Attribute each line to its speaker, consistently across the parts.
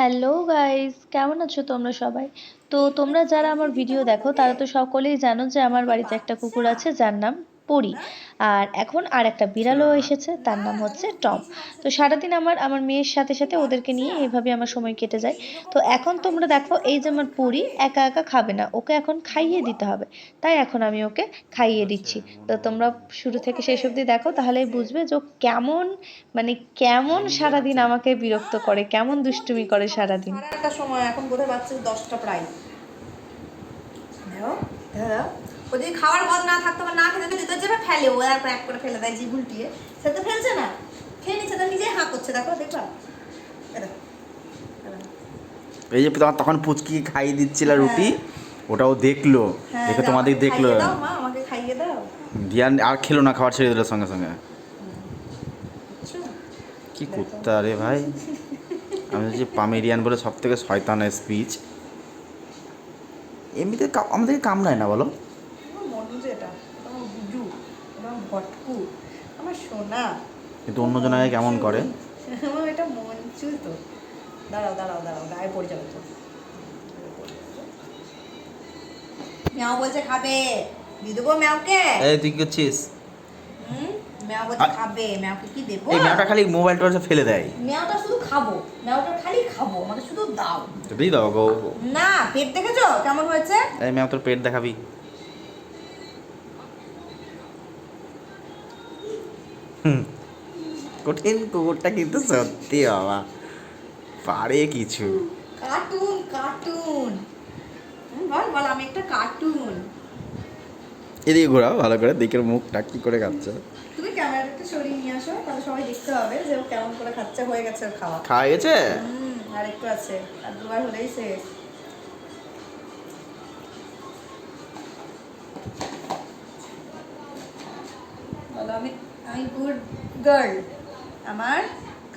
Speaker 1: Hello guys, কেমন আছো তোমরা সবাই? তো তোমরা যারা আমার ভিডিও দেখো তারা তো সকলেই জানো যে আমার বাড়িতে একটা কুকুর আছে যার নাম পরি। আর এখন আর একটা বিড়ালও এসেছে, তার নাম হচ্ছে টম। তো সারাদিন আমার আমার মেয়ের সাথে সাথে ওদেরকে নিয়ে এইভাবে আমার সময় কেটে যায়। তো এখন তোমরা দেখো, এই যে আমার পরি একা একা খাবে না, ওকে এখন খাইয়ে দিতে হবে। তাই এখন আমি ওকে খাইয়ে দিচ্ছি। তো তোমরা শুরু থেকে শেষ অবধি দেখো, তাহলেই বুঝবে যে ও কেমন, মানে কেমন সারাদিন আমাকে বিরক্ত করে, কেমন দুষ্টুমি করে সারাদিন।
Speaker 2: সাড়ে আটটার সময়, এখন বোধহয় বাচ্চা 10টা প্রায়। দেখো দাদা, ও যদি খাওয়ার পথ না থাকতো বা না খেতে দিতে যাবে ফেলে, ও আর প্যাক করে ফেলে দেয়, যে গুলটিয়ে সে তো ফেলছে না, খেয়ে নিচ্ছে, তো নিজে হাঁ করছে। দেখো দেখবা,
Speaker 3: এই যে তখন পুচকি খাইয়ে দিচ্ছিল রুটি, ওটাও দেখলো, দেখে তোমাদের দেখলো,
Speaker 2: দাও মা, আমাকে খাইয়ে দাও।
Speaker 3: দিয়ান আর খেলো না, খাবার ছেড়ে দিল সঙ্গে সঙ্গে। কি কুত্তা রে ভাই! আমি হচ্ছে পামেরিয়ান বলে সব থেকে শয়তানের স্পিচ। এমনিতে আমাদেরকে কামড়ায় না বলো?
Speaker 2: মনু যেটা, আমার গুজু, আমার ভটকু, আমার সোনা,
Speaker 3: কিন্তু অন্য জনায় কেমন করে।
Speaker 2: আমার এটা মঞ্চু তো। দাঁড়াও দাঁড়াও দাঁড়াও, গায়ে পড়ে যাবে তো। ম্যাও বলছে খাবে, দিয়ে দেবো ম্যাওকে।
Speaker 3: এই তুই কি করছিস?
Speaker 2: ম্যাও বলছে খাবে, ম্যাওকে কি দেবো?
Speaker 3: এই ম্যাওটা খালি মোবাইলটা ফেলে দেয়।
Speaker 2: ম্যাওটা শুধু খাবো, ম্যাওটা খালি খাবো, আমাকে শুধু দাও।
Speaker 3: দিয়ে দাও গো।
Speaker 2: না, পেট দেখেছো কেমন হয়েছে?
Speaker 3: এই ম্যাও তোর পেট দেখাবি? কঠিন কুকুরটা কিন্তু সত্যি বাবা পারে কিছু।
Speaker 2: কার্টুন কার্টুন, বল বল, আমি একটা কার্টুন।
Speaker 3: এদিকে ঘোরাও ভালো করে, দেখে মুখটা কি করে খাচ্ছে।
Speaker 2: তুমি ক্যামেরাটা একটু সরিয়ে নিয়ে আসো, তাহলে সবাই দেখতে হবে যে ও কেমন করে খাচ্ছে। হয়ে গেছে ওর খাওয়া,
Speaker 3: খাওয়া গেছে?
Speaker 2: আর একটু আছে, আর দুবার হলেই শেষ। বলো, আমি আমি গুড গার্ল, আমার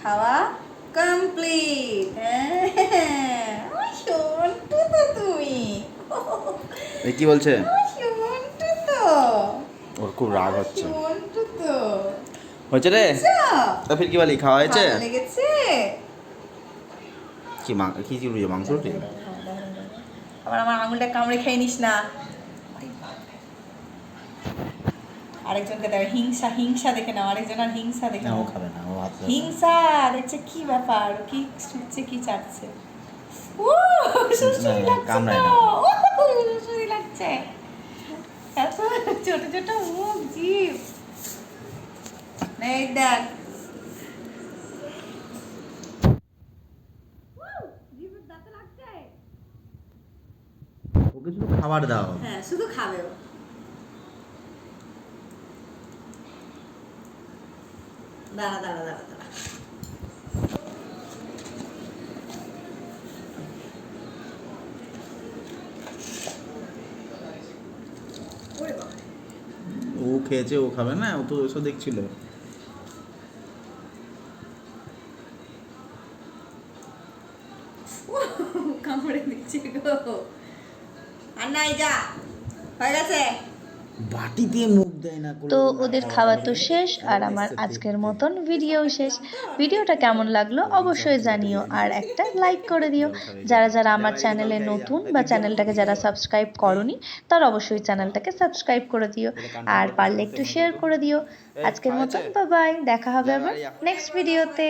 Speaker 2: খাওয়া কমপ্লিট। হ্যাঁ, ওই শোনটু তো তুমি,
Speaker 3: এই কি বলছে?
Speaker 2: ওই শোনটু তো,
Speaker 3: ওর খুব রাগ হচ্ছে।
Speaker 2: শোনটু তো
Speaker 3: হয়েছে রে? তো ফির কি বলি, খাওয়া হয়েছে?
Speaker 2: ভালো লেগেছে?
Speaker 3: কি কি কি রুটি, মাংস রুটি?
Speaker 2: আবার আমার আঙুলটা কামড়ে খেয়ে নিস না। আরেকজনকে দেখো, হিংসা হিংসা দেখে নাও, আরেকজন আর হিংসা দেখে
Speaker 3: না, ও
Speaker 2: নাও।
Speaker 3: খাবে না, ও হাত
Speaker 2: হিংসা দেখছে, কি ব্যাপার, কি ছুটছে, কি চাটছে। ও সুসুরি
Speaker 3: না,
Speaker 2: লাগছে
Speaker 3: কামড়ায়
Speaker 2: তো,
Speaker 3: না।
Speaker 2: ও সুসুরি লাগছে, এত ছোট ছোট মুখ, জিভ। এই দেখ, জিভের দাঁতে লাগছে।
Speaker 3: ওকে শুধু খাবার দাও।
Speaker 2: হ্যাঁ, শুধু খাবে ও। দাঁড়া দাঁড়া দাঁড়া দাঁড়া,
Speaker 3: ও খেয়েছে, ও খাবে না, ও তো ওসব দেখছিল।
Speaker 2: কামড়ে দিচ্ছে গো। আর নাই, যা হয়ে গেছে।
Speaker 3: বাটি দিয়ে মুখ দেয় না।
Speaker 1: তো ওদের খাওয়া তো শেষ, আর আমার আজকের মতন ভিডিও শেষ। ভিডিওটা কেমন লাগলো অবশ্যই জানিও, আর একটা লাইক করে দিও। যারা যারা আমার চ্যানেলে নতুন বা চ্যানেলটাকে যারা সাবস্ক্রাইব করনি, তারা অবশ্যই চ্যানেলটাকে সাবস্ক্রাইব করে দিও, আর পারলে একটু শেয়ার করে দিও। আজকের মতন বাই বাই, দেখা হবে আবার নেক্সট ভিডিওতে।